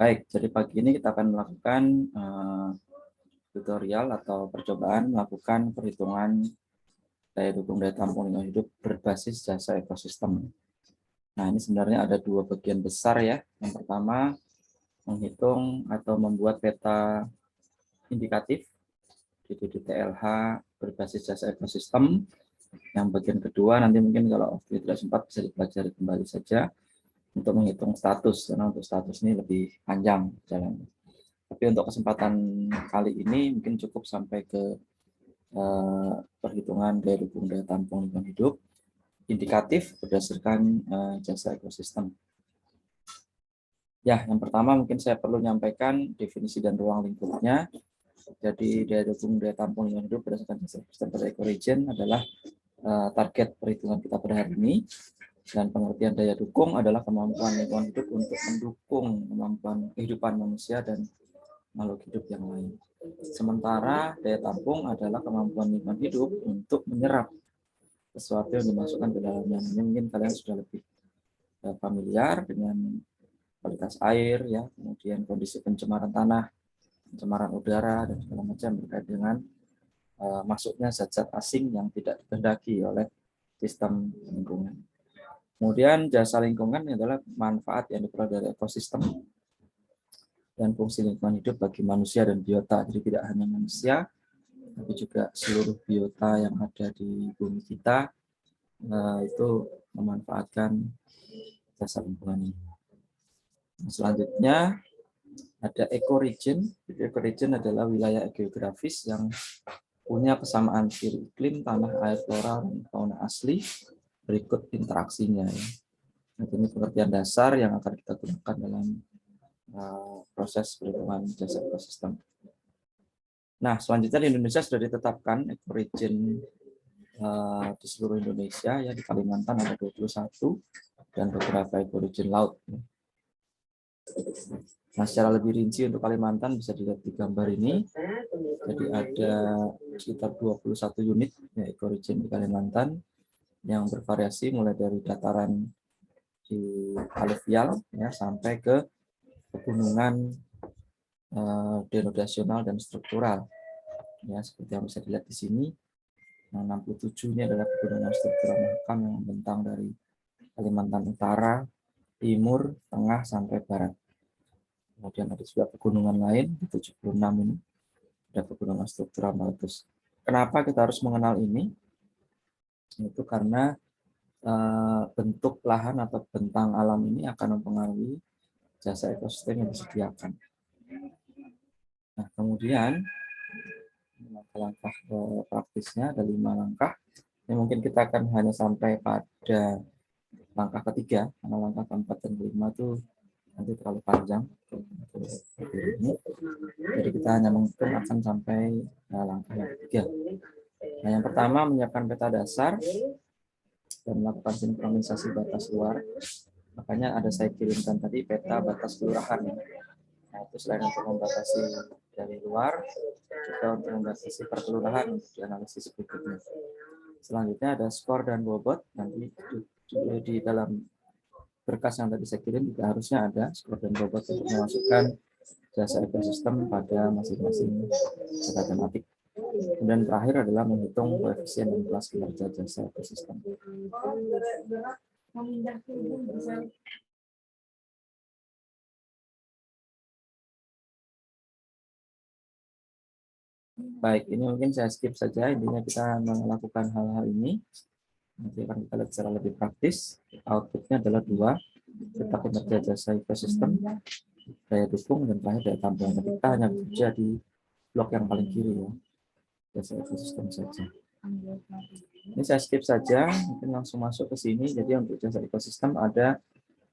Baik, jadi pagi ini kita akan melakukan tutorial atau percobaan melakukan perhitungan daya dukung daya tampung lingkungan hidup berbasis jasa ekosistem. Nah, ini sebenarnya ada dua bagian besar ya. Yang pertama, menghitung atau membuat peta indikatif di TLH berbasis jasa ekosistem. Yang bagian kedua, nanti mungkin kalau tidak sempat bisa dipelajari kembali saja untuk menghitung status, karena untuk status ini lebih panjang jalannya. Tapi untuk kesempatan kali ini mungkin cukup sampai ke perhitungan daya dukung daya tampung lingkungan hidup indikatif berdasarkan jasa ekosistem. Ya, yang pertama mungkin saya perlu menyampaikan definisi dan ruang lingkupnya. Jadi daya dukung daya tampung lingkungan hidup berdasarkan jasa ekosistem pada ecoregion adalah target perhitungan kita pada hari ini. Dan pengertian daya dukung adalah kemampuan lingkungan hidup untuk mendukung kemampuan kehidupan manusia dan makhluk hidup yang lain. Sementara daya tampung adalah kemampuan lingkungan hidup untuk menyerap sesuatu yang dimasukkan ke dalamnya. Ini mungkin kalian sudah lebih familiar dengan kualitas air, ya, kemudian kondisi pencemaran tanah, pencemaran udara, dan segala macam berkait dengan masuknya zat-zat asing yang tidak dikehendaki oleh sistem lingkungan. Kemudian jasa lingkungan adalah manfaat yang diperoleh dari ekosistem dan fungsi lingkungan hidup bagi manusia dan biota. Jadi tidak hanya manusia, tapi juga seluruh biota yang ada di bumi kita itu memanfaatkan jasa lingkungan ini. Selanjutnya ada ecoregion. Ecoregion adalah wilayah geografis yang punya kesamaan ciri iklim, tanah, air, flora, dan fauna asli. Berikut interaksinya. Ini pengertian dasar yang akan kita gunakan dalam proses perhitungan jasa ekosistem. Nah, selanjutnya di Indonesia sudah ditetapkan ecoregion di seluruh Indonesia, ya, di Kalimantan ada 21 dan beberapa ecoregion laut. Nah, secara lebih rinci untuk Kalimantan bisa dilihat di gambar ini. Jadi ada sekitar 21 unit ya, ecoregion di Kalimantan yang bervariasi mulai dari dataran di aluvial ya sampai ke pegunungan denodasional dan struktural. Ya, seperti yang bisa dilihat di sini. Nah, 67 ini adalah pegunungan struktural mahakam yang membentang dari Kalimantan Utara, Timur, Tengah, sampai Barat. Kemudian ada juga pegunungan lain, di 76 ini, ada pegunungan struktural meletus. Kenapa kita harus mengenal ini? Itu karena bentuk lahan atau bentang alam ini akan mempengaruhi jasa ekosistem yang disediakan. Nah, kemudian langkah-langkah praktisnya ada 5 langkah. Ini mungkin kita akan hanya sampai pada langkah ketiga, karena langkah keempat dan kelima itu nanti terlalu panjang. Jadi kita hanya mungkin akan sampai langkah yang ketiga. Nah, yang pertama menyiapkan peta dasar dan melakukan sinkronisasi batas luar. Makanya ada saya kirimkan tadi peta batas kelurahan. Nah, itu selain untuk membatasi dari luar, juga untuk membatasi perkelurahan untuk dianalisis berikutnya. Selanjutnya ada skor dan bobot. Nanti di dalam berkas yang tadi saya kirim juga harusnya ada skor dan bobot untuk memasukkan jasa ekosistem pada masing-masing data tematik. Kemudian terakhir adalah menghitung koefisien dan kelas kinerja jasa ekosistem. Baik, ini mungkin saya skip saja. Intinya kita melakukan hal-hal ini. Nanti akan kita lihat secara lebih praktis. Outputnya adalah 2, peta kinerja jasa ekosistem, daya dukung, dan terakhir daya tampung. Kita hanya bekerja di blok yang paling kiri, ya, jasa ekosistem saja. Ini saya skip saja, mungkin langsung masuk ke sini. Jadi untuk jasa ekosistem ada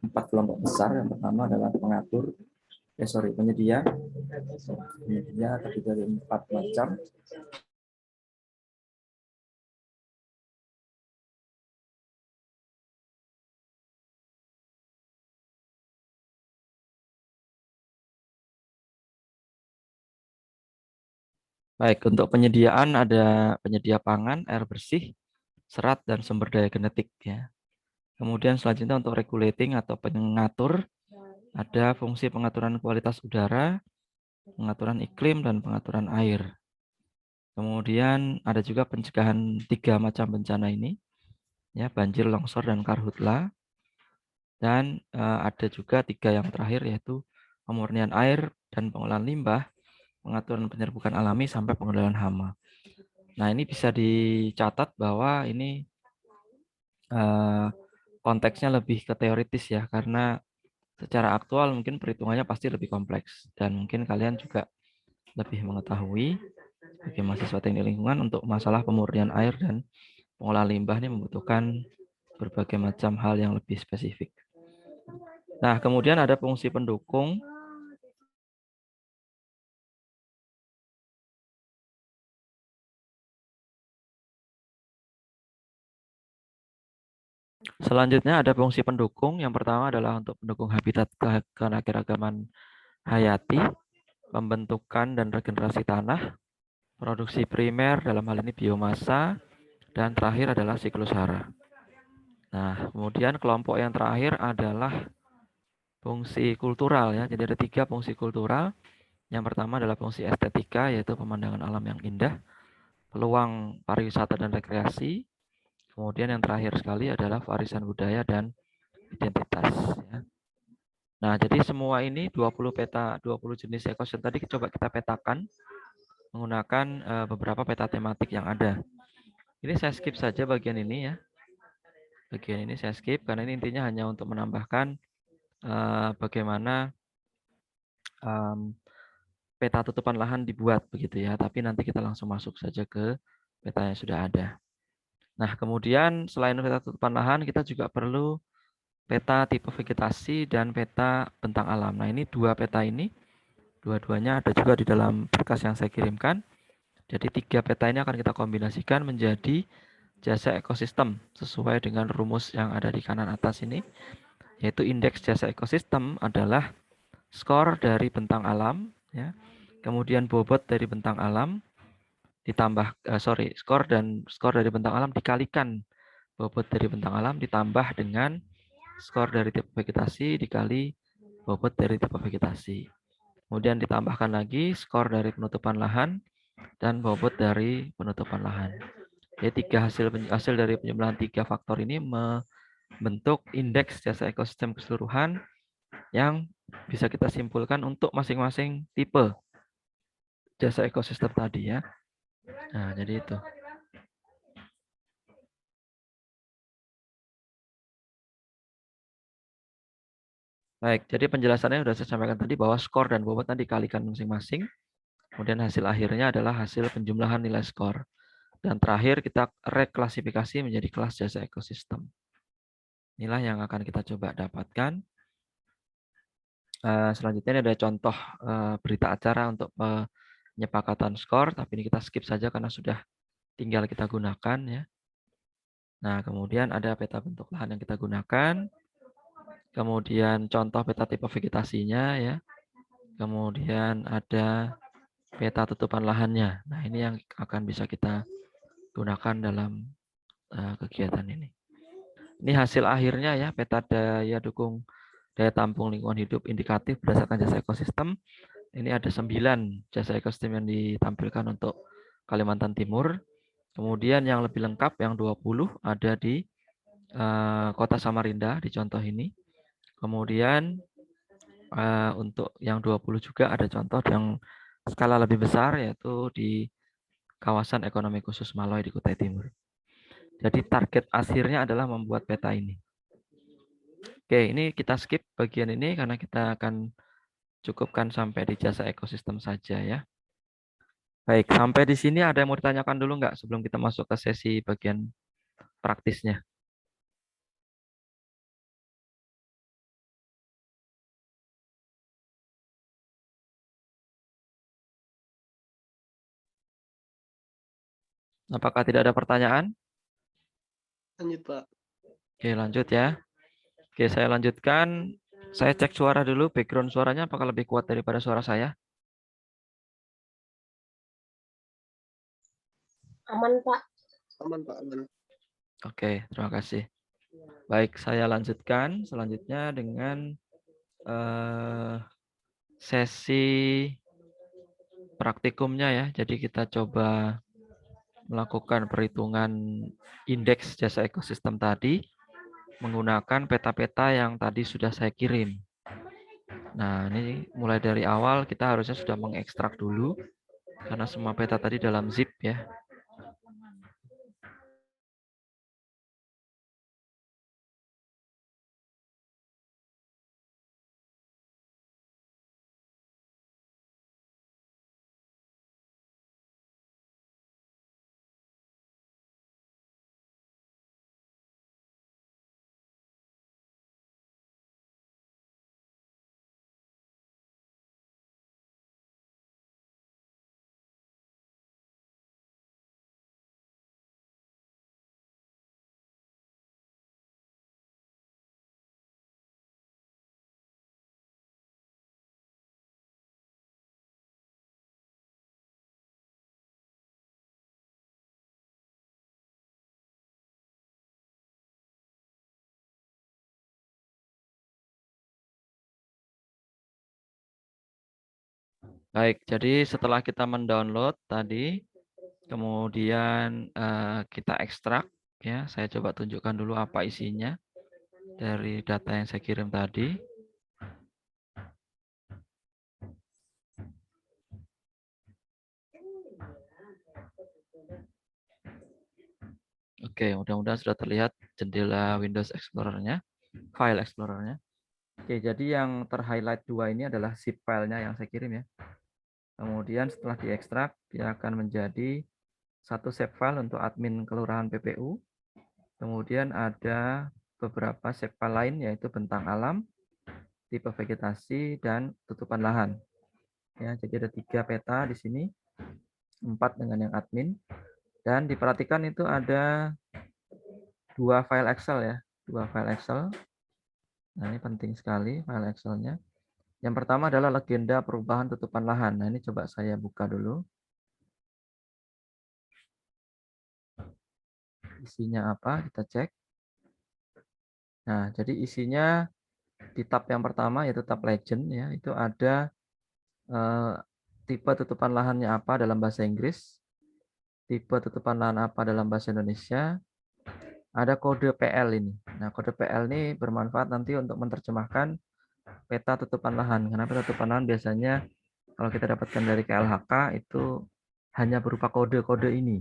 4 kelompok besar. Yang pertama adalah pengatur, penyedia. Penyedia terdiri dari 4 macam. Baik, untuk penyediaan ada penyedia pangan, air bersih, serat, dan sumber daya genetik, ya. Kemudian selanjutnya untuk regulating atau pengatur Ada fungsi pengaturan kualitas udara, pengaturan iklim, dan pengaturan air. Kemudian ada juga pencegahan 3 macam bencana ini, ya, banjir, longsor, dan karhutla. Dan ada juga 3 yang terakhir, yaitu pemurnian air dan pengolahan limbah, pengaturan penyerbukan alami, sampai pengendalian hama. Nah, ini bisa dicatat bahwa ini konteksnya lebih ke teoritis ya, karena secara aktual mungkin perhitungannya pasti lebih kompleks. Dan mungkin kalian juga lebih mengetahui bagi mahasiswa teknik lingkungan untuk masalah pemurnian air dan pengolahan limbah ini membutuhkan berbagai macam hal yang lebih spesifik. Nah, kemudian ada fungsi pendukung. Selanjutnya ada fungsi pendukung. Yang pertama adalah untuk mendukung habitat keanekaragaman hayati, pembentukan dan regenerasi tanah, produksi primer dalam hal ini biomasa, dan terakhir adalah siklus hara. Nah, kemudian kelompok yang terakhir adalah fungsi kultural ya. Jadi ada 3 fungsi kultural. Yang pertama adalah fungsi estetika, yaitu pemandangan alam yang indah, peluang pariwisata dan rekreasi. Kemudian yang terakhir sekali adalah warisan budaya dan identitas. Ya. Nah, jadi semua ini 20 jenis ekosistem tadi coba kita petakan menggunakan beberapa peta tematik yang ada. Ini saya skip saja bagian ini ya. Bagian ini saya skip karena ini intinya hanya untuk menambahkan bagaimana peta tutupan lahan dibuat begitu ya. Tapi nanti kita langsung masuk saja ke peta yang sudah ada. Nah, kemudian selain peta tutupan lahan, kita juga perlu peta tipe vegetasi dan peta bentang alam. Nah, ini 2 peta ini, dua-duanya ada juga di dalam berkas yang saya kirimkan. Jadi 3 peta ini akan kita kombinasikan menjadi jasa ekosistem sesuai dengan rumus yang ada di kanan atas ini, yaitu indeks jasa ekosistem adalah skor dari bentang alam, ya, kemudian bobot dari bentang alam, ditambah skor dari bentang alam dikalikan bobot dari bentang alam ditambah dengan skor dari tipe vegetasi dikali bobot dari tipe vegetasi. Kemudian ditambahkan lagi skor dari penutupan lahan dan bobot dari penutupan lahan. Jadi hasil dari penjumlahan 3 faktor ini membentuk indeks jasa ekosistem keseluruhan yang bisa kita simpulkan untuk masing-masing tipe jasa ekosistem tadi ya. Nah, jadi itu. Baik, jadi penjelasannya sudah saya sampaikan tadi bahwa skor dan bobot tadi dikalikan masing-masing. Kemudian hasil akhirnya adalah hasil penjumlahan nilai skor. Dan terakhir kita reklasifikasi menjadi kelas jasa ekosistem. Inilah yang akan kita coba dapatkan. Selanjutnya ada contoh berita acara untuk penyepakatan skor, tapi ini kita skip saja karena sudah tinggal kita gunakan ya. Nah, kemudian ada peta bentuk lahan yang kita gunakan. Kemudian contoh peta tipe vegetasinya ya. Kemudian ada peta tutupan lahannya. Nah, ini yang akan bisa kita gunakan dalam kegiatan ini. Ini hasil akhirnya ya, peta daya dukung daya tampung lingkungan hidup indikatif berdasarkan jasa ekosistem. Ini ada 9 jasa ekosistem yang ditampilkan untuk Kalimantan Timur. Kemudian yang lebih lengkap yang 20 ada di Kota Samarinda di contoh ini. Kemudian untuk yang 20 juga ada contoh yang skala lebih besar yaitu di kawasan ekonomi khusus Maloy di Kutai Timur. Jadi target akhirnya adalah membuat peta ini. Oke, ini kita skip bagian ini karena kita akan cukupkan sampai di jasa ekosistem saja ya. Baik, sampai di sini ada yang mau ditanyakan dulu nggak sebelum kita masuk ke sesi bagian praktisnya? Apakah tidak ada pertanyaan? Lanjut, Pak. Oke, lanjut ya. Oke, saya lanjutkan. Saya cek suara dulu, background suaranya apakah lebih kuat daripada suara saya? Aman, Pak. Aman, Pak. Aman. Oke, terima kasih. Baik, saya lanjutkan selanjutnya dengan sesi praktikumnya ya. Jadi kita coba melakukan perhitungan indeks jasa ekosistem tadi menggunakan peta-peta yang tadi sudah saya kirim. Nah, ini mulai dari awal kita harusnya sudah mengekstrak dulu karena semua peta tadi dalam zip ya. Baik, jadi setelah kita mendownload tadi, kemudian kita ekstrak ya. Saya coba tunjukkan dulu apa isinya dari data yang saya kirim tadi. Oke, mudah-mudahan sudah terlihat jendela Windows Explorer-nya, file Explorer-nya. Oke, jadi yang terhighlight dua ini adalah zip filenya yang saya kirim ya. Kemudian setelah diekstrak, dia akan menjadi satu save file untuk admin kelurahan PPU. Kemudian ada beberapa save file lain yaitu bentang alam, tipe vegetasi, dan tutupan lahan. Ya, jadi ada 3 peta di sini, 4 dengan yang admin. Dan diperhatikan itu ada 2 file Excel ya, 2 file Excel. Nah, ini penting sekali file Excel-nya. Yang pertama adalah legenda perubahan tutupan lahan. Nah, ini coba saya buka dulu. Isinya apa? Kita cek. Nah, jadi isinya di tab yang pertama yaitu tab legend ya, itu ada tipe tutupan lahannya apa dalam bahasa Inggris, tipe tutupan lahan apa dalam bahasa Indonesia, ada kode PL ini. Nah, kode PL ini bermanfaat nanti untuk menerjemahkan peta tutupan lahan. Karena peta tutupan lahan biasanya kalau kita dapatkan dari KLHK itu hanya berupa kode-kode ini.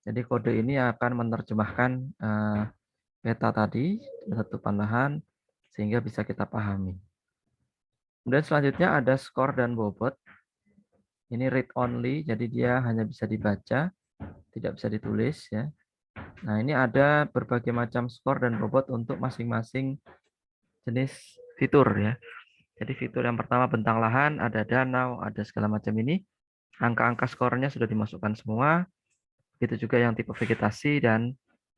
Jadi kode ini akan menerjemahkan peta tadi, tutupan lahan, sehingga bisa kita pahami. Kemudian selanjutnya ada skor dan bobot. Ini read only, jadi dia hanya bisa dibaca, tidak bisa ditulis ya. Nah, ini ada berbagai macam skor dan bobot untuk masing-masing jenis fitur ya. Jadi fitur yang pertama bentang lahan, ada danau, ada segala macam ini. Angka-angka skornya sudah dimasukkan semua. Begitu juga yang tipe vegetasi dan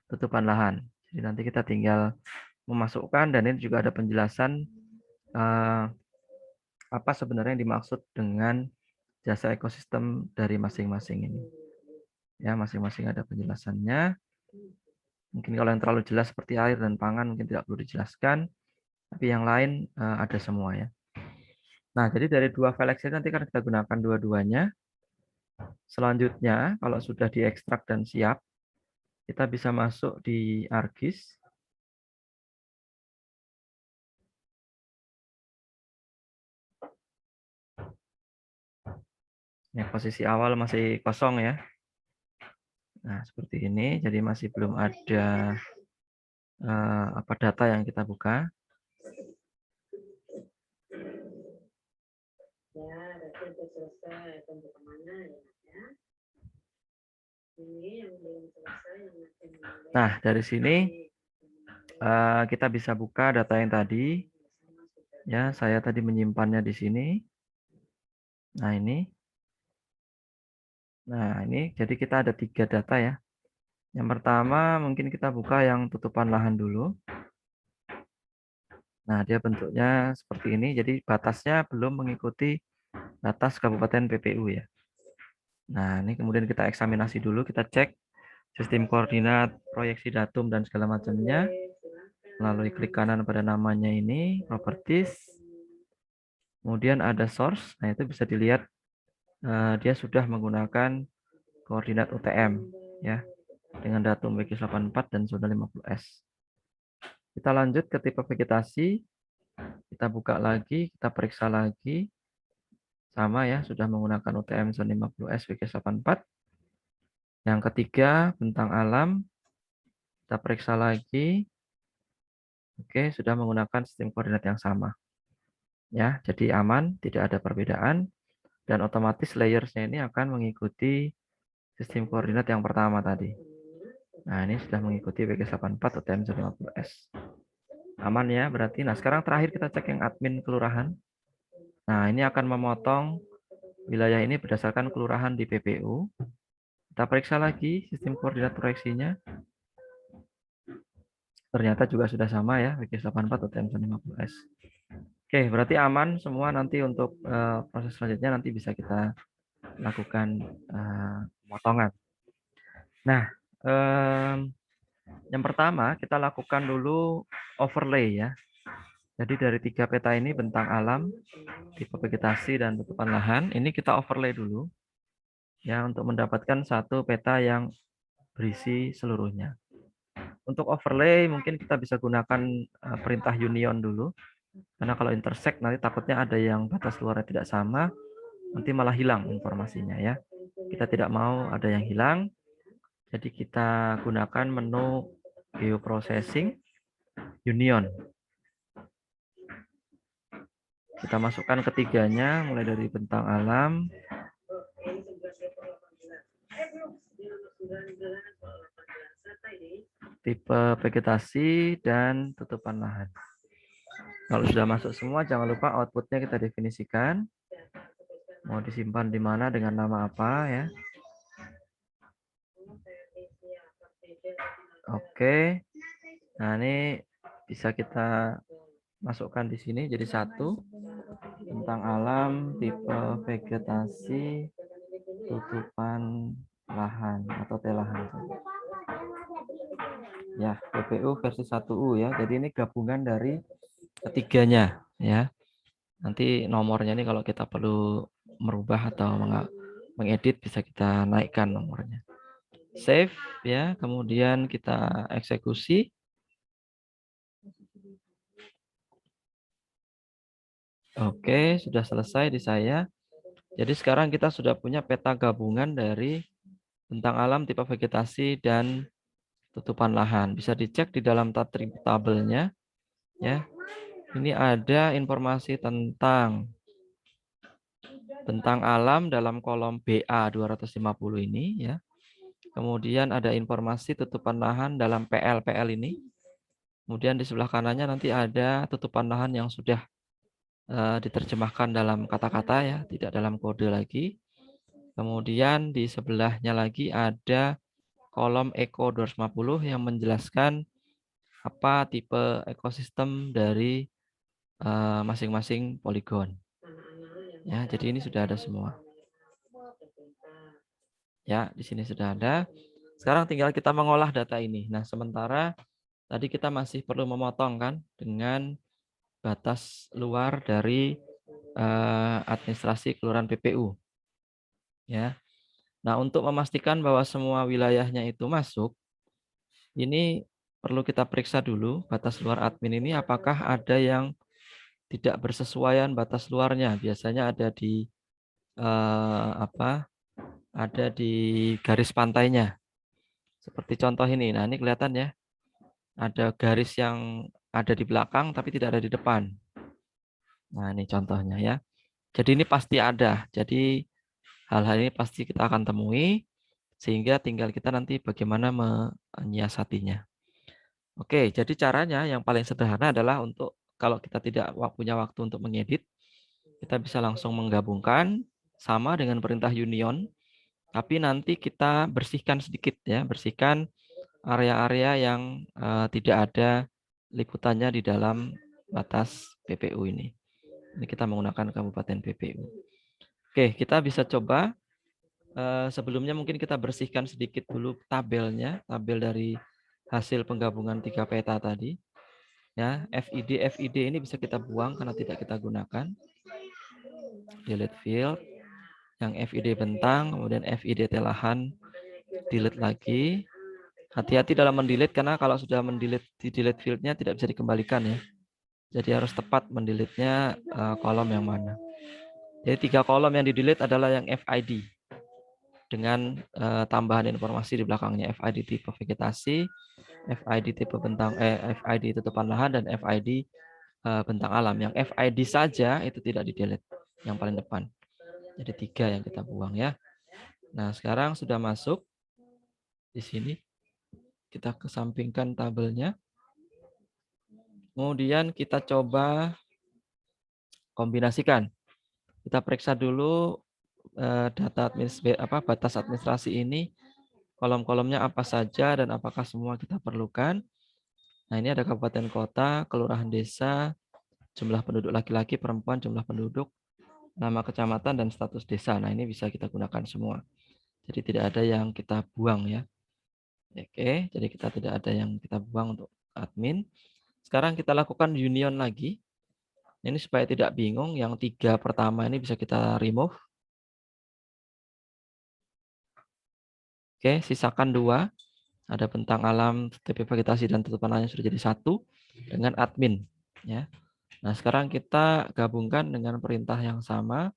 tutupan lahan. Jadi nanti kita tinggal memasukkan, dan ini juga ada penjelasan apa sebenarnya yang dimaksud dengan jasa ekosistem dari masing-masing ini. Ya, masing-masing ada penjelasannya. Mungkin kalau yang terlalu jelas seperti air dan pangan mungkin tidak perlu dijelaskan, tapi yang lain ada semua ya. Nah, jadi dari 2 file Excel nanti kan kita gunakan dua-duanya. Selanjutnya, kalau sudah diekstrak dan siap, kita bisa masuk di ArcGIS. Ini posisi awal masih kosong ya. Nah, seperti ini. Jadi masih belum ada apa data yang kita buka. Nah, dari sini kita bisa buka data yang tadi. Ya, saya tadi menyimpannya di sini. Nah, ini. Nah, ini jadi kita ada 3 data ya. Yang pertama mungkin kita buka yang tutupan lahan dulu. Nah, dia bentuknya seperti ini. Jadi batasnya belum mengikuti batas Kabupaten PPU ya. Nah, ini kemudian kita eksaminasi dulu, kita cek sistem koordinat, proyeksi datum, dan segala macamnya. Melalui klik kanan pada namanya ini, properties. Kemudian ada source, nah itu bisa dilihat dia sudah menggunakan koordinat UTM ya dengan datum WG84 dan zona 50S. Kita lanjut ke tipe vegetasi, kita buka lagi, kita periksa lagi. Sama ya, sudah menggunakan UTM zona 50S WG84. Yang ketiga, bentang alam, kita periksa lagi. Oke, sudah menggunakan sistem koordinat yang sama. Ya, jadi aman, tidak ada perbedaan. Dan otomatis layers-nya ini akan mengikuti sistem koordinat yang pertama tadi. Nah, ini sudah mengikuti WG84 UTM 50S. Aman ya, berarti. Nah, sekarang terakhir kita cek yang admin kelurahan. Nah, ini akan memotong wilayah ini berdasarkan kelurahan di PPU. Kita periksa lagi sistem koordinat proyeksinya. Ternyata juga sudah sama ya, WG84 UTM 50S. Oke, berarti aman semua. Nanti untuk proses selanjutnya nanti bisa kita lakukan pemotongan. Nah, yang pertama kita lakukan dulu overlay ya. Jadi dari 3 peta ini, bentang alam, tipe vegetasi, dan tutupan lahan, ini kita overlay dulu ya untuk mendapatkan satu peta yang berisi seluruhnya. Untuk overlay mungkin kita bisa gunakan perintah union dulu. Karena kalau intersect nanti takutnya ada yang batas luarnya tidak sama, nanti malah hilang informasinya ya. Kita tidak mau ada yang hilang. Jadi kita gunakan menu geoprocessing union. Kita masukkan ketiganya mulai dari bentang alam, tipe vegetasi, dan tutupan lahan. Kalau sudah masuk semua, jangan lupa outputnya kita definisikan. Mau disimpan di mana, dengan nama apa ya. Oke. Nah, ini bisa kita masukkan di sini jadi satu. Tentang alam, tipe vegetasi, tutupan lahan atau telahan. Ya, PPU versi 1U ya. Jadi ini gabungan dari ketiganya ya. Nanti nomornya ini kalau kita perlu merubah atau mengedit bisa kita naikkan nomornya. Save ya, kemudian kita eksekusi. Oke, sudah selesai di saya. Jadi sekarang kita sudah punya peta gabungan dari bentang alam, tipe vegetasi, dan tutupan lahan. Bisa dicek di dalam tabelnya ya. Ini ada informasi tentang bentang alam dalam kolom BA 250 ini ya. Kemudian ada informasi tutupan lahan dalam PL ini. Kemudian di sebelah kanannya nanti ada tutupan lahan yang sudah diterjemahkan dalam kata-kata ya, tidak dalam kode lagi. Kemudian di sebelahnya lagi ada kolom Eko 250 yang menjelaskan apa tipe ekosistem dari masing-masing poligon. Ya, jadi ini sudah ada semua. Ya, di sini sudah ada. Sekarang tinggal kita mengolah data ini. Nah, sementara tadi kita masih perlu memotong kan dengan batas luar dari administrasi kelurahan PPU. Ya. Nah, untuk memastikan bahwa semua wilayahnya itu masuk, ini perlu kita periksa dulu batas luar admin ini apakah ada yang tidak bersesuaian batas luarnya. Biasanya ada di ada di garis pantainya. Seperti contoh ini. Nah, ini kelihatan ya. Ada garis yang ada di belakang tapi tidak ada di depan. Nah, ini contohnya ya. Jadi ini pasti ada. Jadi hal-hal ini pasti kita akan temui sehingga tinggal kita nanti bagaimana menyiasatinya. Oke, jadi caranya yang paling sederhana adalah untuk kalau kita tidak punya waktu untuk mengedit, kita bisa langsung menggabungkan sama dengan perintah union, tapi nanti kita bersihkan sedikit ya, bersihkan area-area yang tidak ada liputannya di dalam batas PPU ini. Ini kita menggunakan Kabupaten PPU. Oke, kita bisa coba. Sebelumnya mungkin kita bersihkan sedikit dulu tabelnya, tabel dari hasil penggabungan 3 peta tadi. Ya, FID ini bisa kita buang karena tidak kita gunakan. delete field. Yang FID bentang, kemudian FID lahan, delete lagi. Hati-hati dalam mendelete karena kalau sudah di delete fieldnya tidak bisa dikembalikan ya. Jadi harus tepat mendelete-nya kolom yang mana. Jadi 3 kolom yang di delete adalah yang FID dengan tambahan informasi di belakangnya, FID tipe vegetasi, FID tipe bentang, FID tutupan lahan, dan FID bentang alam. Yang FID saja itu tidak di delete, yang paling depan. Jadi 3 yang kita buang ya. Nah, sekarang sudah masuk di sini. Kita kesampingkan tabelnya. Kemudian kita coba kombinasikan. Kita periksa dulu data batas administrasi ini, kolom-kolomnya apa saja dan apakah semua kita perlukan. Nah, ini ada kabupaten kota, kelurahan desa, jumlah penduduk laki-laki, perempuan, jumlah penduduk, nama kecamatan, dan status desa. Nah, ini bisa kita gunakan semua. Jadi tidak ada yang kita buang ya. Oke, jadi kita tidak ada yang kita buang untuk admin. Sekarang kita lakukan union lagi. Ini supaya tidak bingung, yang 3 pertama ini bisa kita remove. Oke, sisakan 2. Ada bentang alam, TP vegetasi, dan tutupan lainnya sudah jadi 1 dengan admin. Ya. Nah, sekarang kita gabungkan dengan perintah yang sama,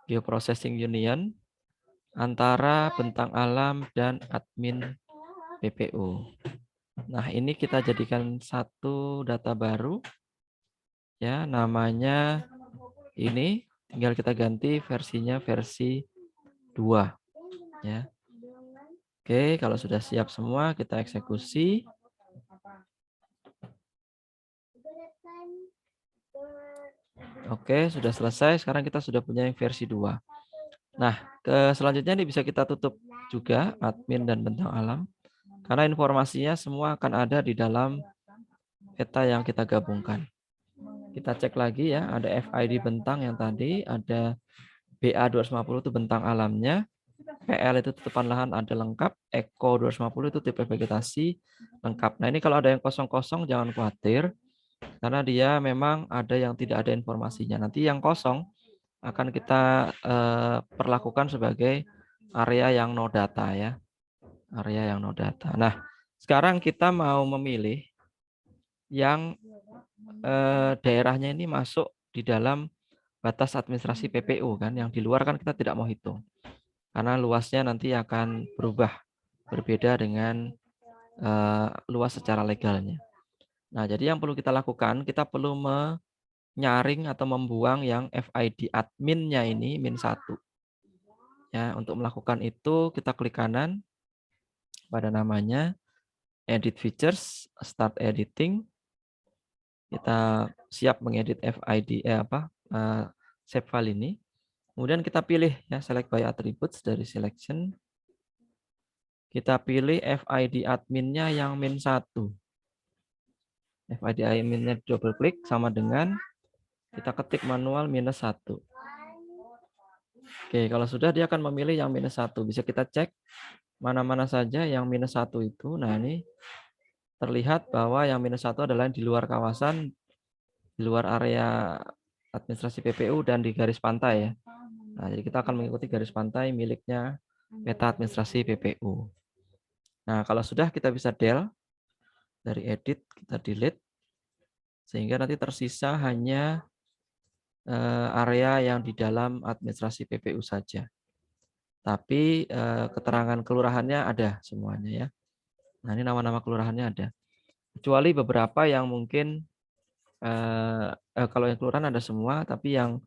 bioprocessing union, antara bentang alam dan admin PPU. Nah, ini kita jadikan satu data baru. Ya, namanya ini tinggal kita ganti versinya versi 2 ya. Oke, kalau sudah siap semua kita eksekusi. Oke, sudah selesai. Sekarang kita sudah punya yang versi 2. Nah, selanjutnya ini bisa kita tutup juga admin dan bentang alam. Karena informasinya semua akan ada di dalam peta yang kita gabungkan. Kita cek lagi ya, ada FID bentang yang tadi, ada BA250 itu bentang alamnya, PL itu tutupan lahan ada lengkap, Eko 250 itu tipe vegetasi lengkap. Nah, ini kalau ada yang kosong-kosong jangan khawatir, karena dia memang ada yang tidak ada informasinya. Nanti yang kosong akan kita perlakukan sebagai area yang no data ya. Area yang no data. Nah, sekarang kita mau memilih yang daerahnya ini masuk di dalam batas administrasi PPU kan, yang di luar kan kita tidak mau hitung. Karena luasnya nanti akan berubah, berbeda dengan luas secara legalnya. Nah, jadi yang perlu kita lakukan, kita perlu menyaring atau membuang yang FID adminnya ini -1. Ya, untuk melakukan itu kita klik kanan pada namanya, edit features, start editing. Kita siap mengedit FID save file ini. Kemudian kita pilih ya select by attributes dari selection. Kita pilih FID adminnya yang -1. FID adminnya double klik sama dengan kita ketik manual -1. Oke, kalau sudah dia akan memilih yang -1. Bisa kita cek mana-mana saja yang -1 itu. Nah, ini terlihat bahwa yang -1 adalah di luar kawasan, di luar area administrasi PPU dan di garis pantai ya. Nah, jadi kita akan mengikuti garis pantai miliknya peta administrasi PPU. Nah, kalau sudah kita bisa del, dari edit kita delete, sehingga nanti tersisa hanya area yang di dalam administrasi PPU saja. Tapi keterangan kelurahannya ada semuanya ya. Nah, ini nama-nama kelurahannya ada. Kecuali beberapa yang mungkin kalau yang kelurahan ada semua, tapi yang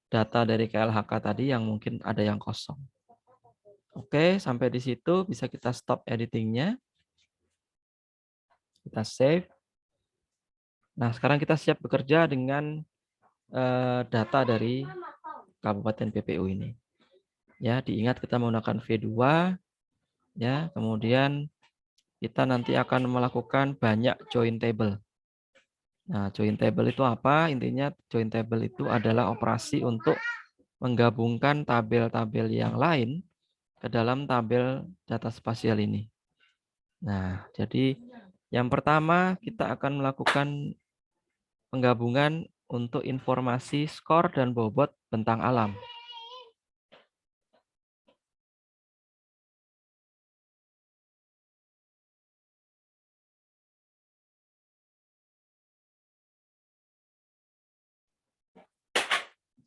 data dari KLHK tadi yang mungkin ada yang kosong. Oke, sampai di situ bisa kita stop editingnya. Kita save. Nah, sekarang kita siap bekerja dengan data dari Kabupaten PPU ini. Ya, diingat kita menggunakan V2 ya, kemudian kita nanti akan melakukan banyak join table. Nah, join table itu apa? Intinya join table itu adalah operasi untuk menggabungkan tabel-tabel yang lain ke dalam tabel data spasial ini. Nah, jadi yang pertama kita akan melakukan penggabungan untuk informasi skor dan bobot bentang alam.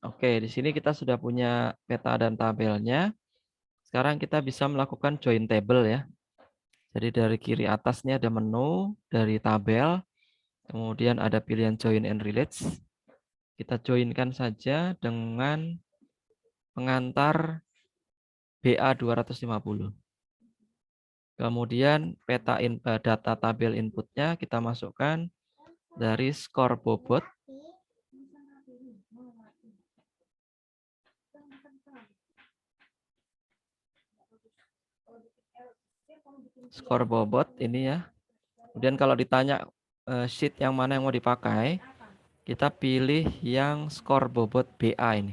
Oke, di sini kita sudah punya peta dan tabelnya. Sekarang kita bisa melakukan join table ya. Jadi dari kiri atas ini ada menu, dari tabel, kemudian ada pilihan join and relates. Kita joinkan saja dengan pengantar BA 250. Kemudian data tabel inputnya kita masukkan dari skor bobot. Skor bobot ini ya. Kemudian kalau ditanya sheet yang mana yang mau dipakai, kita pilih yang skor bobot BA ini.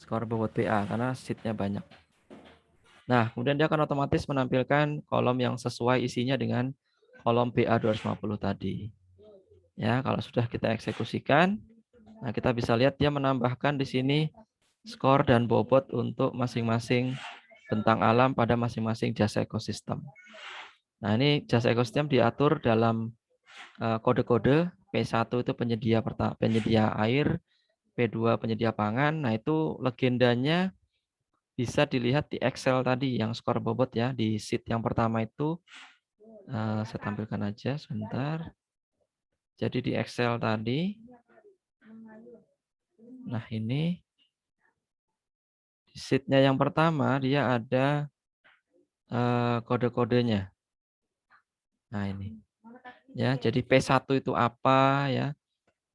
Skor bobot BA karena sheetnya banyak. Nah, kemudian dia akan otomatis menampilkan kolom yang sesuai isinya dengan kolom BA 250 tadi. Ya, kalau sudah kita eksekusikan, nah kita bisa lihat dia menambahkan di sini skor dan bobot untuk masing-masing bentang alam pada masing-masing jasa ekosistem. Nah, ini jasa ekosistem diatur dalam kode-kode. P1 itu penyedia air, P2 penyedia pangan. Nah, itu legendanya bisa dilihat di Excel tadi yang skor bobot ya. Di sheet yang pertama itu saya tampilkan aja sebentar. Jadi di Excel tadi, nah ini di sheet-nya yang pertama dia ada kode-kodenya. Nah ini ya, jadi P1 itu apa ya,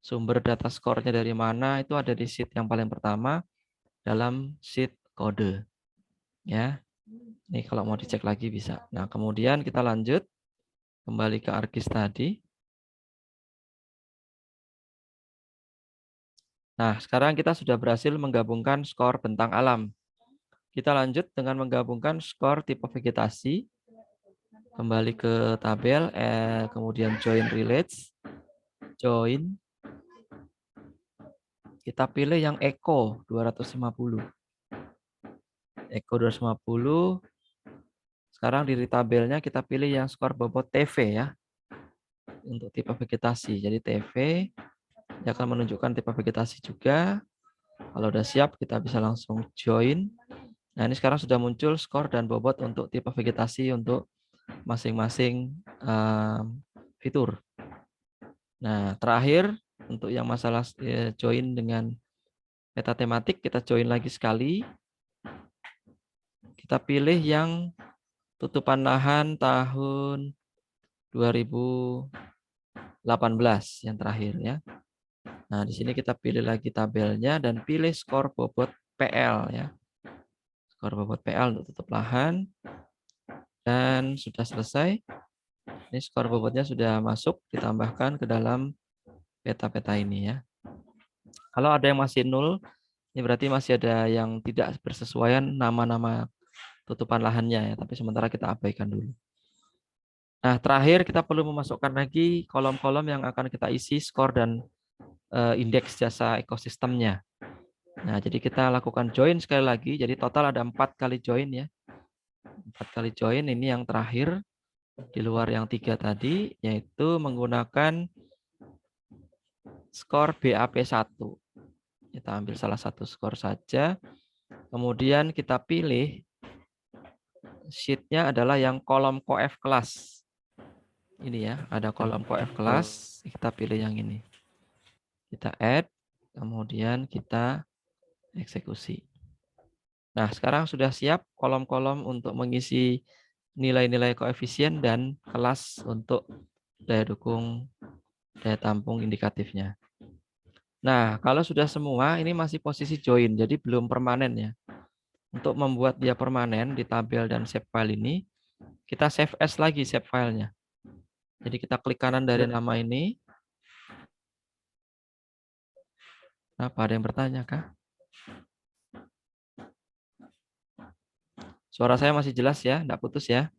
sumber data skornya dari mana, itu ada di sheet yang paling pertama dalam sheet kode ya. Ini kalau mau dicek lagi bisa. Nah kemudian kita lanjut kembali ke ArcGIS tadi. Nah sekarang kita sudah berhasil menggabungkan skor bentang alam. Kita lanjut dengan menggabungkan skor tipe vegetasi. Kembali ke tabel, kemudian join relates, join. Kita pilih yang Eco 250. Eco 250. Sekarang di tabelnya kita pilih yang skor bobot TV ya. Untuk tipe vegetasi. Jadi TV dia akan menunjukkan tipe vegetasi juga. Kalau udah siap kita bisa langsung join. Nah, ini sekarang sudah muncul skor dan bobot untuk tipe vegetasi untuk masing-masing fitur. Nah, terakhir untuk yang masalah join dengan peta tematik, kita join lagi sekali. Kita pilih yang tutupan lahan tahun 2018 yang terakhir ya. Nah, di sini kita pilih lagi tabelnya dan pilih skor bobot PL ya. Skor bobot PL untuk tutup lahan. Dan sudah selesai. Ini skor bobotnya sudah masuk, ditambahkan ke dalam peta-peta ini ya. Kalau ada yang masih nol, ini berarti masih ada yang tidak bersesuaian nama-nama tutupan lahannya ya, tapi sementara kita abaikan dulu. Nah, terakhir kita perlu memasukkan lagi kolom-kolom yang akan kita isi skor dan indeks jasa ekosistemnya. Nah, jadi kita lakukan join sekali lagi. Jadi total ada 4 kali join ya. 4 kali join ini yang terakhir di luar yang 3 tadi, yaitu menggunakan skor BAP1. Kita ambil salah satu skor saja. Kemudian kita pilih sheet-nya adalah yang kolom COF kelas. Ini ya, ada kolom COF kelas. Kita pilih yang ini. Kita add, kemudian kita eksekusi. Nah, sekarang sudah siap kolom-kolom untuk mengisi nilai-nilai koefisien dan kelas untuk daya dukung, daya tampung indikatifnya. Nah, kalau sudah semua, ini masih posisi join, jadi belum permanen ya. Untuk membuat dia permanen di tabel dan save file ini, kita save as lagi save filenya. Jadi kita klik kanan dari nama ini. Apa ada yang bertanya kah? Suara saya masih jelas ya, enggak putus ya?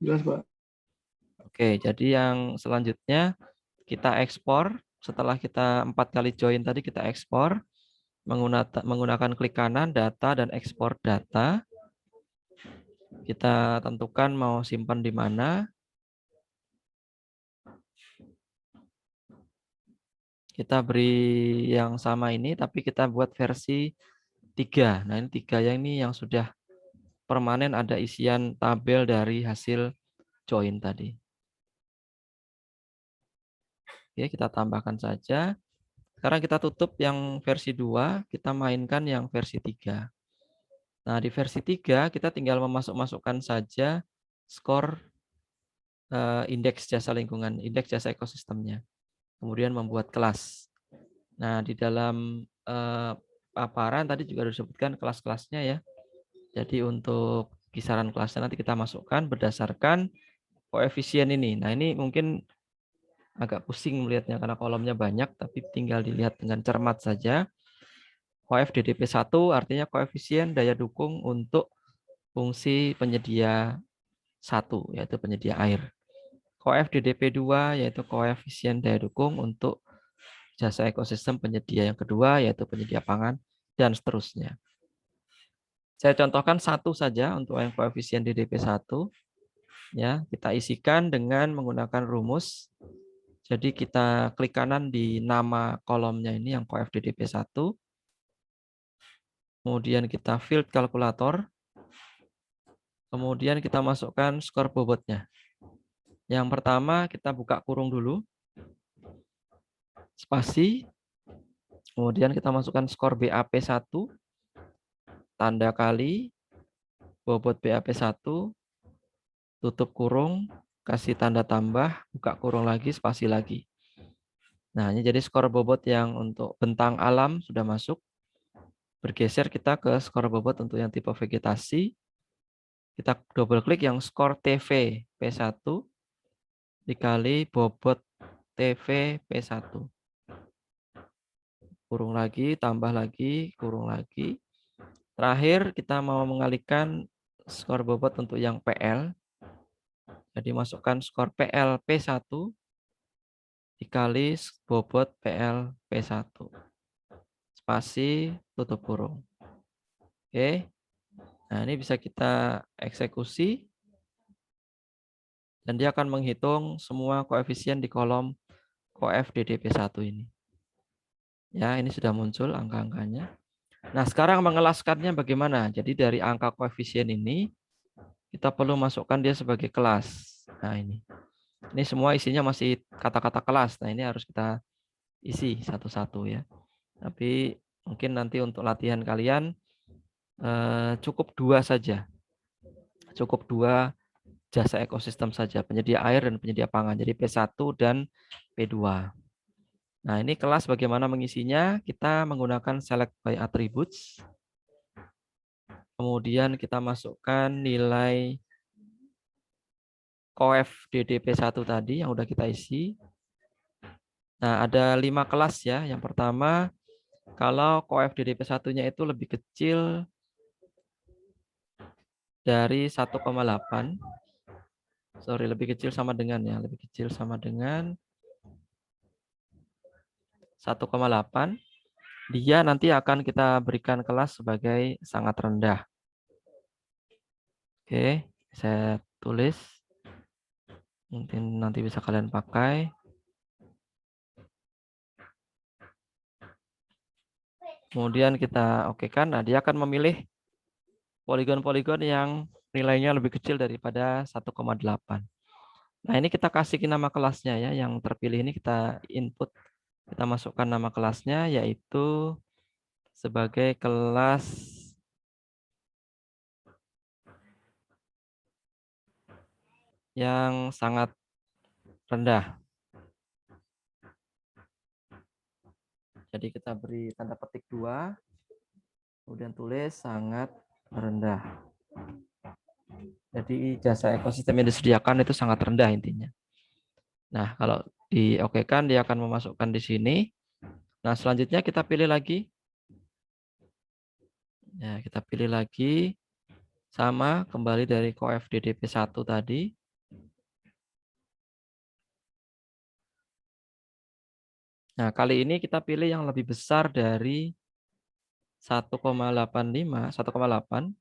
Jelas, Pak. Oke, jadi yang selanjutnya kita ekspor. Setelah kita 4 kali join tadi, kita ekspor menggunakan klik kanan, data, dan ekspor data. Kita tentukan mau simpan di mana. Kita beri yang sama ini, tapi kita buat versi 3. Nah, ini 3 yang ini yang sudah permanen, ada isian tabel dari hasil join tadi. Oke, kita tambahkan saja. Sekarang kita tutup yang versi 2, kita mainkan yang versi 3. Nah, di versi 3 kita tinggal memasukkan saja skor indeks jasa lingkungan, indeks jasa ekosistemnya. Kemudian membuat kelas. Nah, di dalam paparan tadi juga disebutkan kelas-kelasnya ya. Jadi untuk kisaran kelasnya nanti kita masukkan berdasarkan koefisien ini. Nah, ini mungkin agak pusing melihatnya karena kolomnya banyak, tapi tinggal dilihat dengan cermat saja. Koef DDP1 artinya koefisien daya dukung untuk fungsi penyedia 1, yaitu penyedia air. Koef DDP2 yaitu koefisien daya dukung untuk jasa ekosistem penyedia yang kedua, yaitu penyedia pangan, dan seterusnya. Saya contohkan satu saja untuk yang koefisien DDP1. Ya, kita isikan dengan menggunakan rumus. Jadi kita klik kanan di nama kolomnya ini yang koef DDP1. Kemudian kita field kalkulator. Kemudian kita masukkan skor bobotnya. Yang pertama kita buka kurung dulu. Spasi. Kemudian kita masukkan skor BAP1. Tanda kali. Bobot BAP1. Tutup kurung. Kasih tanda tambah. Buka kurung lagi. Spasi lagi. Nah, ini jadi skor bobot yang untuk bentang alam sudah masuk. Bergeser kita ke skor bobot untuk yang tipe vegetasi. Kita double klik yang skor TV P1 dikali bobot TV P1. Kurung lagi, tambah lagi, kurung lagi. Terakhir kita mau mengalihkan skor bobot untuk yang PL. Jadi masukkan skor PL P1 dikali bobot PL P1. Spasi, tutup kurung. Oke. Nah, ini bisa kita eksekusi. Dan dia akan menghitung semua koefisien di kolom koef DDP1 ini. Ya, ini sudah muncul angka-angkanya. Nah, sekarang mengelaskannya bagaimana? Jadi dari angka koefisien ini, kita perlu masukkan dia sebagai kelas. Nah, ini. Ini semua isinya masih kata-kata kelas. Nah, ini harus kita isi satu-satu ya. Tapi mungkin nanti untuk latihan kalian cukup 2 saja. Cukup 2 jasa ekosistem saja, penyedia air dan penyedia pangan. Jadi P1 dan P2. Nah, ini kelas bagaimana mengisinya. Kita menggunakan select by attributes. Kemudian kita masukkan nilai koef DDP1 tadi yang udah kita isi. Nah, ada 5 kelas ya. Yang pertama, kalau koef DDP1-nya itu lebih kecil dari 1,8. Sorry, lebih kecil sama dengan ya. Lebih kecil sama dengan 1,8. Dia nanti akan kita berikan kelas sebagai sangat rendah. Oke, saya tulis. Mungkin nanti bisa kalian pakai. Kemudian kita okekan. Nah, dia akan memilih poligon-poligon yang nilainya lebih kecil daripada 1,8. Nah, ini kita kasih nama kelasnya ya. Yang terpilih ini kita input. Kita masukkan nama kelasnya yaitu sebagai kelas yang sangat rendah. Jadi kita beri tanda petik 2. Kemudian tulis sangat rendah. Jadi jasa ekosistem yang disediakan itu sangat rendah intinya. Nah, kalau diokekan dia akan memasukkan di sini. Nah, selanjutnya kita pilih lagi. Ya, kita pilih lagi. Sama, kembali dari koef DDP1 tadi. Nah, kali ini kita pilih yang lebih besar dari 1,85, 1,8,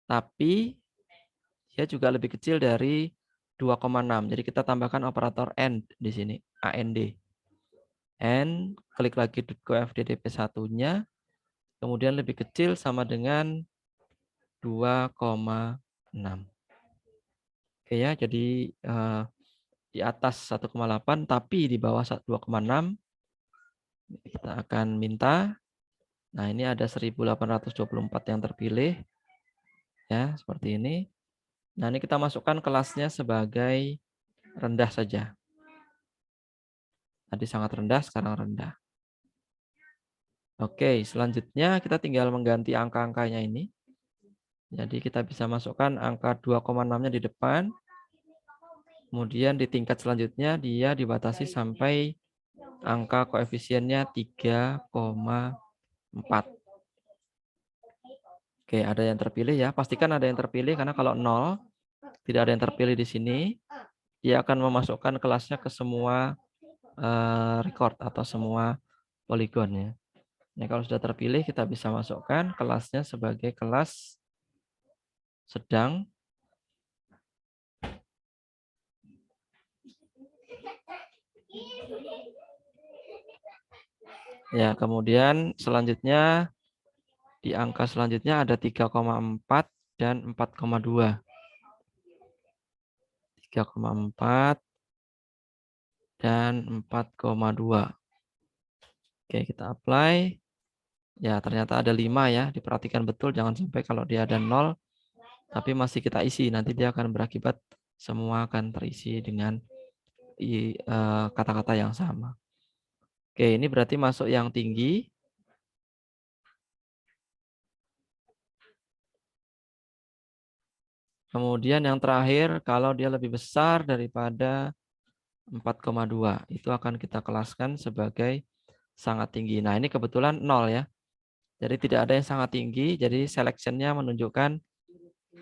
tapi dia juga lebih kecil dari 2,6. Jadi kita tambahkan operator AND di sini, AND. And klik lagi .go/fddp1-nya, kemudian lebih kecil sama dengan 2,6. Oke ya, jadi di atas 1,8 tapi di bawah 2,6 kita akan minta. Nah, ini ada 1824 yang terpilih ya, seperti ini. Nah, ini kita masukkan kelasnya sebagai rendah saja. Tadi sangat rendah, sekarang rendah. Oke, selanjutnya kita tinggal mengganti angka-angkanya ini. Jadi kita bisa masukkan angka 2,6-nya di depan. Kemudian di tingkat selanjutnya dia dibatasi sampai angka koefisiennya 3,4. Oke, ada yang terpilih ya. Pastikan ada yang terpilih karena kalau 0 tidak ada yang terpilih di sini, dia akan memasukkan kelasnya ke semua record atau semua poligon ya. Nah, kalau sudah terpilih kita bisa masukkan kelasnya sebagai kelas sedang. Ya, kemudian selanjutnya di angka selanjutnya ada 3,4 dan 4,2. 3,4 dan 4,2. Oke, kita apply. Ya, ternyata ada 5 ya. Diperhatikan betul, jangan sampai kalau dia ada 0, tapi masih kita isi. Nanti dia akan berakibat semua akan terisi dengan kata-kata yang sama. Oke, ini berarti masuk yang tinggi. Kemudian yang terakhir, kalau dia lebih besar daripada 4,2, itu akan kita kelaskan sebagai sangat tinggi. Nah, ini kebetulan 0 ya. Jadi tidak ada yang sangat tinggi, jadi selection-nya menunjukkan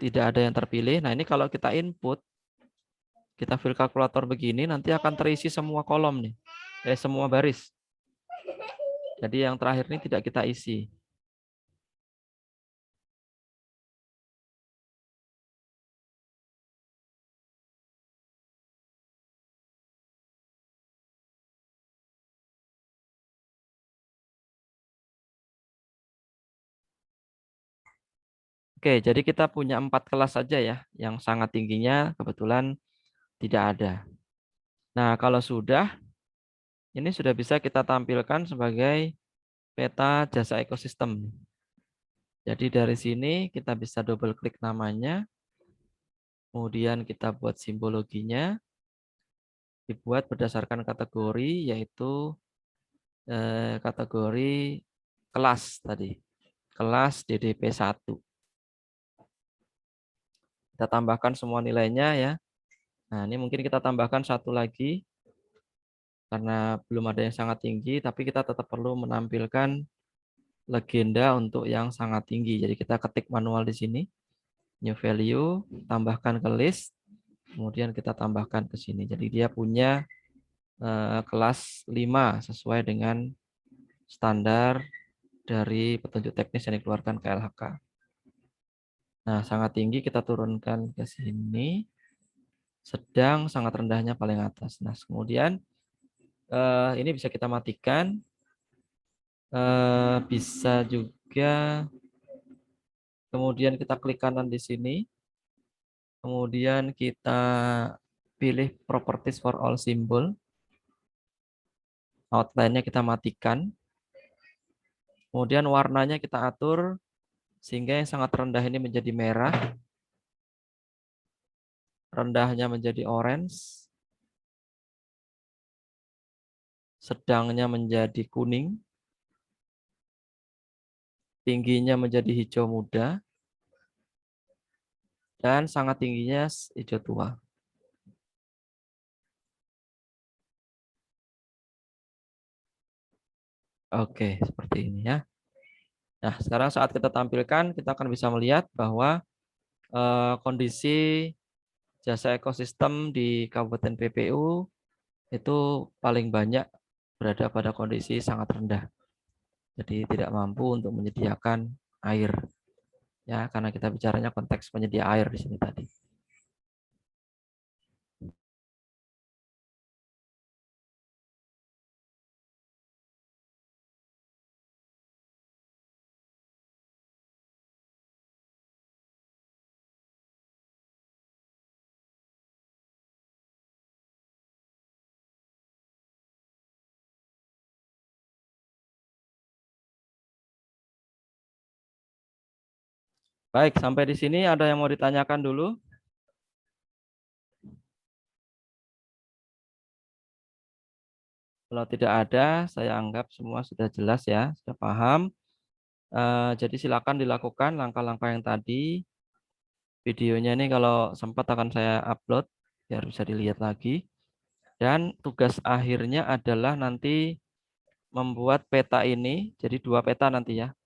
tidak ada yang terpilih. Nah, ini kalau kita input, kita fill kalkulator begini, nanti akan terisi semua kolom nih. Semua baris. Jadi yang terakhir ini tidak kita isi. Oke, jadi kita punya 4 kelas saja ya, yang sangat tingginya kebetulan tidak ada. Nah, kalau sudah, ini sudah bisa kita tampilkan sebagai peta jasa ekosistem. Jadi dari sini kita bisa double klik namanya, kemudian kita buat simbologinya, dibuat berdasarkan kategori, yaitu kategori kelas tadi, kelas DDP1. Kita tambahkan semua nilainya ya. Nah, ini mungkin kita tambahkan satu lagi, karena belum ada yang sangat tinggi, tapi kita tetap perlu menampilkan legenda untuk yang sangat tinggi. Jadi kita ketik manual di sini, new value, tambahkan ke list, kemudian kita tambahkan ke sini. Jadi dia punya kelas 5 sesuai dengan standar dari petunjuk teknis yang dikeluarkan KLHK. Nah, sangat tinggi kita turunkan ke sini, sedang sangat rendahnya paling atas. Nah, kemudian ini bisa kita matikan, bisa juga kemudian kita klik kanan di sini, kemudian kita pilih properties for all symbol, outline-nya kita matikan, kemudian warnanya kita atur sehingga yang sangat rendah ini menjadi merah, rendahnya menjadi orange, sedangnya menjadi kuning, tingginya menjadi hijau muda, dan sangat tingginya hijau tua. Oke, seperti ini ya. Nah, sekarang saat kita tampilkan, kita akan bisa melihat bahwa kondisi jasa ekosistem di Kabupaten PPU itu paling banyak berada pada kondisi sangat rendah. Jadi tidak mampu untuk menyediakan air. Ya, karena kita bicaranya konteks penyedia air di sini tadi. Baik, sampai di sini ada yang mau ditanyakan dulu? Kalau tidak ada, saya anggap semua sudah jelas ya, sudah paham. Jadi silakan dilakukan langkah-langkah yang tadi. Videonya ini kalau sempat akan saya upload biar bisa dilihat lagi. Dan tugas akhirnya adalah nanti membuat peta ini, jadi 2 peta nanti ya.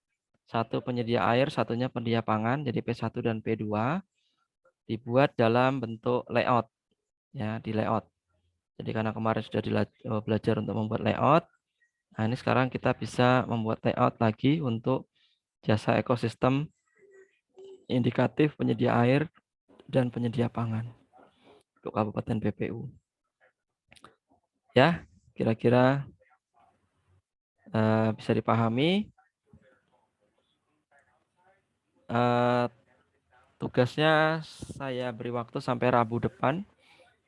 Satu penyedia air, satunya penyedia pangan, jadi P1 dan P2 dibuat dalam bentuk layout ya, di layout. Jadi karena kemarin sudah belajar untuk membuat layout, nah ini sekarang kita bisa membuat layout lagi untuk jasa ekosistem indikatif penyedia air dan penyedia pangan untuk Kabupaten PPU. Ya, kira-kira bisa dipahami. Tugasnya saya beri waktu sampai Rabu depan,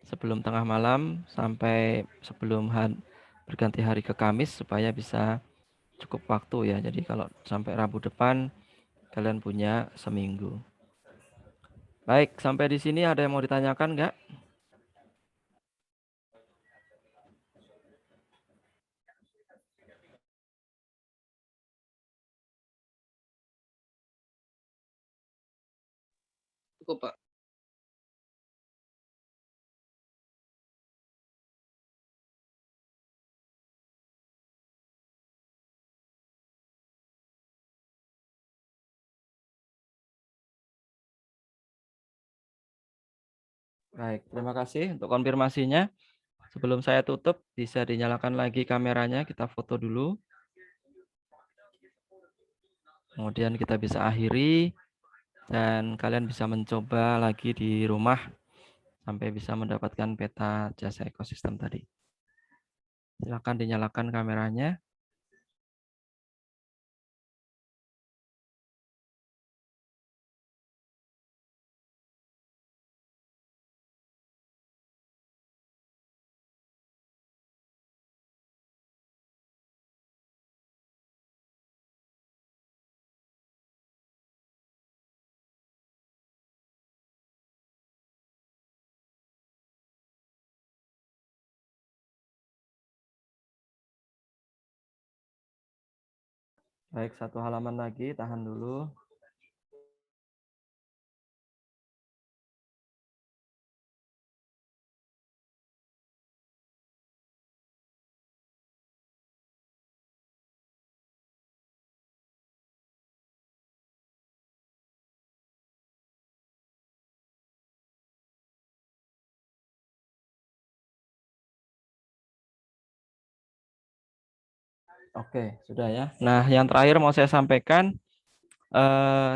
sebelum tengah malam sampai sebelum berganti hari ke Kamis supaya bisa cukup waktu ya. Jadi kalau sampai Rabu depan kalian punya seminggu. Baik, sampai di sini ada yang mau ditanyakan nggak? Cukup, Pak. Baik, terima kasih untuk konfirmasinya. Sebelum saya tutup, bisa dinyalakan lagi kameranya, kita foto dulu. Kemudian kita bisa akhiri, dan kalian bisa mencoba lagi di rumah sampai bisa mendapatkan peta jasa ekosistem tadi. Silakan dinyalakan kameranya. Baik, satu halaman lagi, tahan dulu. Oke, sudah ya. Nah, yang terakhir mau saya sampaikan,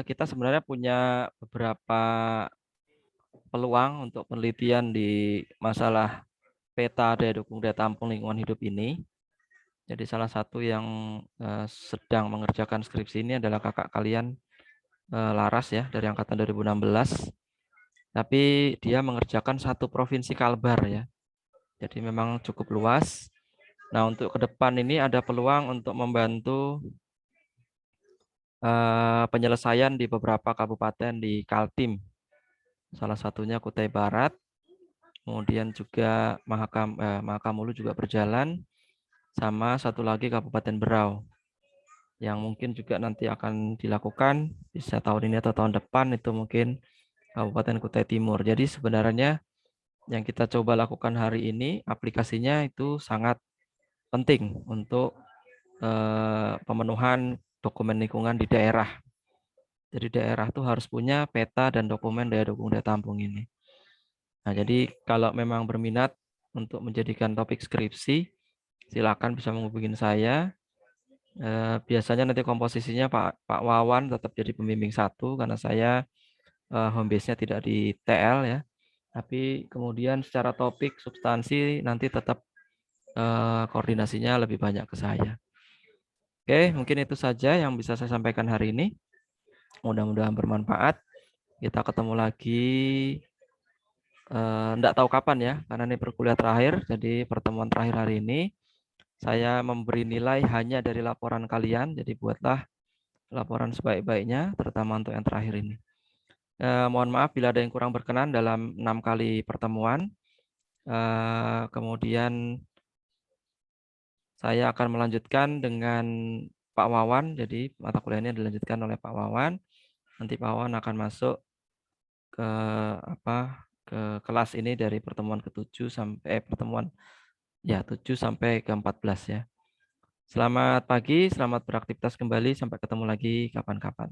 kita sebenarnya punya beberapa peluang untuk penelitian di masalah peta daya dukung daya tampung lingkungan hidup ini. Jadi salah satu yang sedang mengerjakan skripsi ini adalah kakak kalian Laras ya, dari angkatan 2016. Tapi dia mengerjakan satu provinsi Kalbar ya. Jadi memang cukup luas. Nah, untuk ke depan ini ada peluang untuk membantu penyelesaian di beberapa kabupaten di Kaltim. Salah satunya Kutai Barat, kemudian juga Mahakamulu juga berjalan, sama satu lagi Kabupaten Berau, yang mungkin juga nanti akan dilakukan bisa tahun ini atau tahun depan, itu mungkin Kabupaten Kutai Timur. Jadi sebenarnya yang kita coba lakukan hari ini, aplikasinya itu sangat penting untuk pemenuhan dokumen lingkungan di daerah. Jadi daerah tuh harus punya peta dan dokumen daya dukung daya tampung ini. Nah, jadi kalau memang berminat untuk menjadikan topik skripsi, silakan bisa menghubungi saya. Biasanya nanti komposisinya Pak Wawan tetap jadi pembimbing 1 karena saya home base-nya tidak di TL ya. Tapi kemudian secara topik, substansi nanti tetap koordinasinya lebih banyak ke saya. Oke, mungkin itu saja yang bisa saya sampaikan hari ini. Mudah-mudahan bermanfaat. Kita ketemu lagi enggak tahu kapan ya, karena ini perkuliahan terakhir. Jadi pertemuan terakhir hari ini saya memberi nilai hanya dari laporan kalian. Jadi buatlah laporan sebaik-baiknya, terutama untuk yang terakhir ini. Mohon maaf bila ada yang kurang berkenan dalam 6 kali pertemuan. Kemudian saya akan melanjutkan dengan Pak Wawan. Jadi mata kuliahnya dilanjutkan oleh Pak Wawan. Nanti Pak Wawan akan masuk ke ke kelas ini dari pertemuan ke-7 sampai pertemuan ya 7 sampai ke-14 ya. Selamat pagi, selamat beraktivitas kembali, sampai ketemu lagi kapan-kapan.